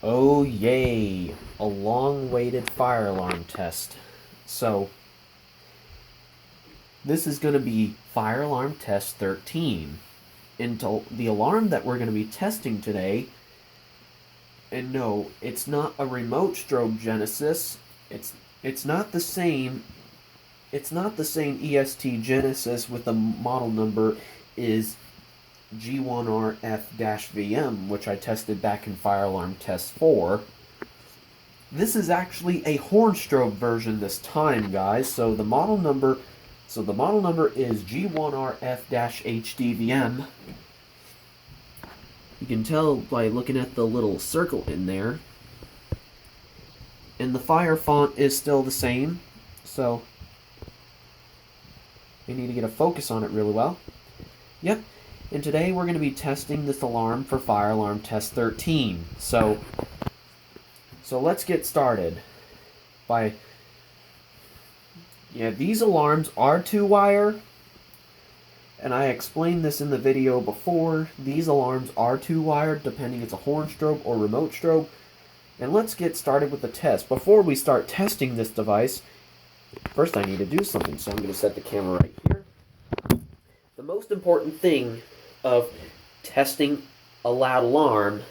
Oh yay, a long-awaited fire alarm test. So, this is going to be fire alarm test 13. And the alarm that we're going to be testing today, and no, it's not a remote strobe Genesis. It's not the same. It's not the same EST Genesis with the model number is G1RF-VM, which I tested back in Fire Alarm Test 4. This is actually a horn strobe version this time, guys. So the model number is G1RF-HDVM. You can tell by looking at the little circle in there. And the fire font is still the same, so we need to get a focus on it really well. Yep, and today we're going to be testing this alarm for Fire Alarm Test 13. So let's get started. These alarms are 2-wire, and I explained this in the video before. These alarms are 2-wired, depending if it's a horn strobe or remote strobe. And let's get started with the test. Before we start testing this device, first I need to do something, so I'm going to set the camera right here. The most important thing of testing a loud alarm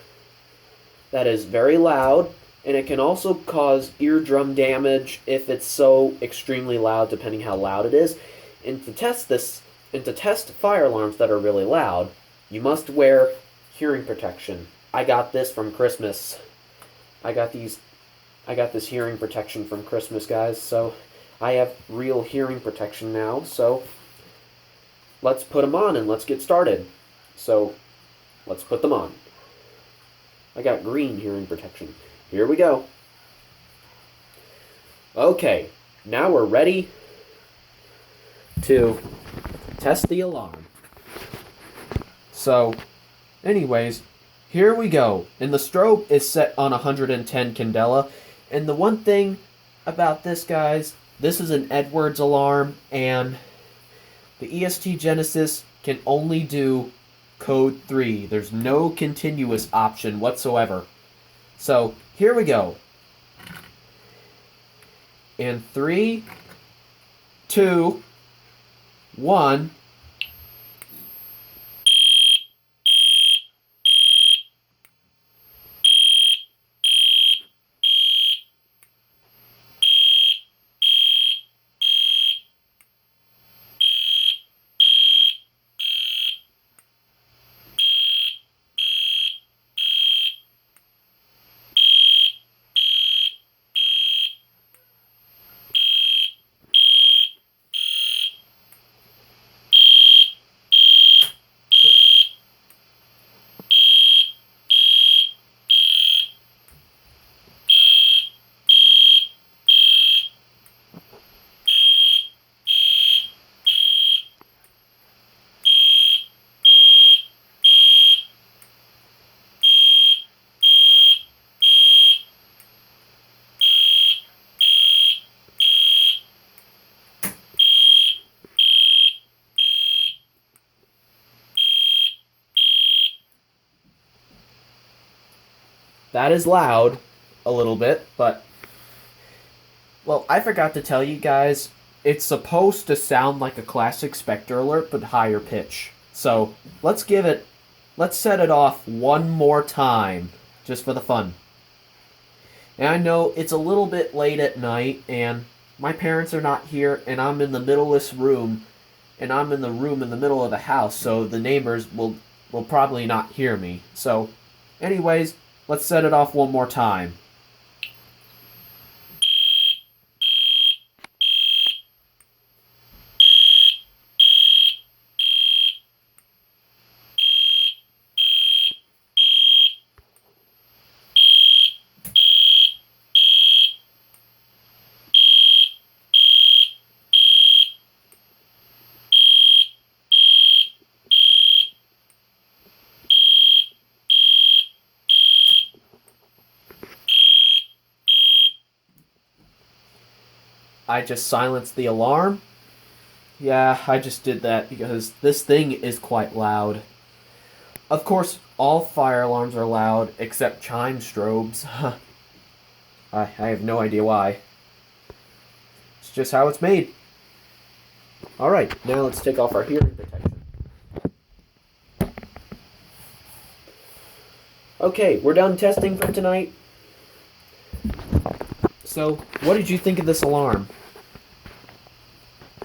that is very loud, and it can also cause eardrum damage if it's so extremely loud, depending how loud it is. And to test fire alarms that are really loud, you must wear hearing protection. I got this from Christmas. I got this hearing protection from Christmas, guys, so I have real hearing protection now, so let's put them on and let's get started. So, let's put them on. I got green hearing protection. Here we go. Okay, now we're ready to test the alarm. So, anyways, here we go. And the strobe is set on 110 candela. And the one thing about this, guys, this is an Edwards alarm, and the EST Genesis can only do code 3. There's no continuous option whatsoever. So, here we go. In 3, 2, 1... That is loud, a little bit, but... Well, I forgot to tell you guys, it's supposed to sound like a classic Spectre alert, but higher pitch. So, let's set it off one more time, just for the fun. And I know it's a little bit late at night, and my parents are not here, and I'm in the middleless room, and I'm in the room in the middle of the house, so the neighbors will probably not hear me. So, anyways, let's set it off one more time. I just silenced the alarm. Yeah, I just did that because this thing is quite loud. Of course, all fire alarms are loud except chime strobes. I have no idea why. It's just how it's made. Alright, now let's take off our hearing protection. Okay, we're done testing for tonight. So, what did you think of this alarm?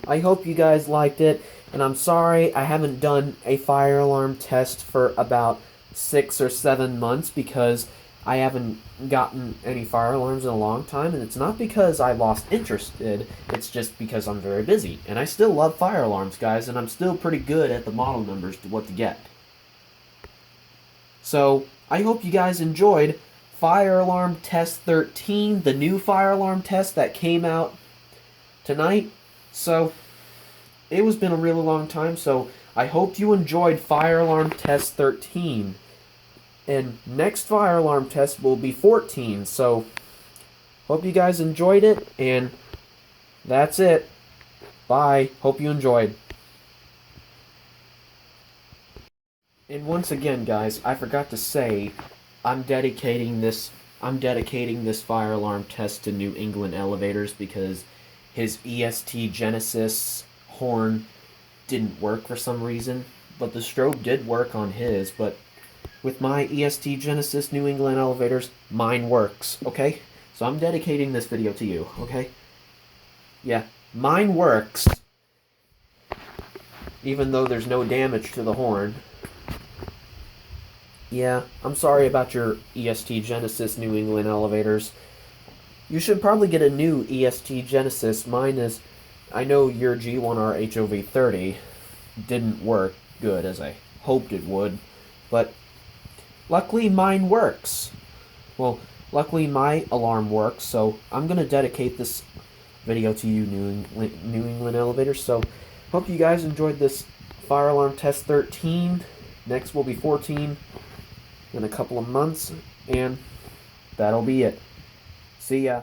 I hope you guys liked it, and I'm sorry I haven't done a fire alarm test for about 6 or 7 months because I haven't gotten any fire alarms in a long time, and it's not because I lost interest, it's just because I'm very busy. And I still love fire alarms, guys, and I'm still pretty good at the model numbers to what to get. So, I hope you guys enjoyed Fire Alarm Test 13, the new fire alarm test that came out tonight. So, it was been a really long time, so I hope you enjoyed Fire Alarm Test 13. And next fire alarm test will be 14, so hope you guys enjoyed it, and that's it. Bye. Hope you enjoyed. And once again, guys, I forgot to say, I'm dedicating this fire alarm test to New England Elevators because his EST Genesis horn didn't work for some reason, but the strobe did work on his. But with my EST Genesis New England Elevators, mine works, okay? So I'm dedicating this video to you, okay? Yeah, mine works, even though there's no damage to the horn. Yeah, I'm sorry about your EST Genesis New England Elevators. You should probably get a new EST Genesis. Mine is, I know your G1R HOV30 didn't work good as I hoped it would, but luckily mine works. Well, luckily my alarm works, so I'm going to dedicate this video to you, New England Elevators. So, hope you guys enjoyed this Fire Alarm Test 13. Next will be 14 in a couple of months, and that'll be it. See ya.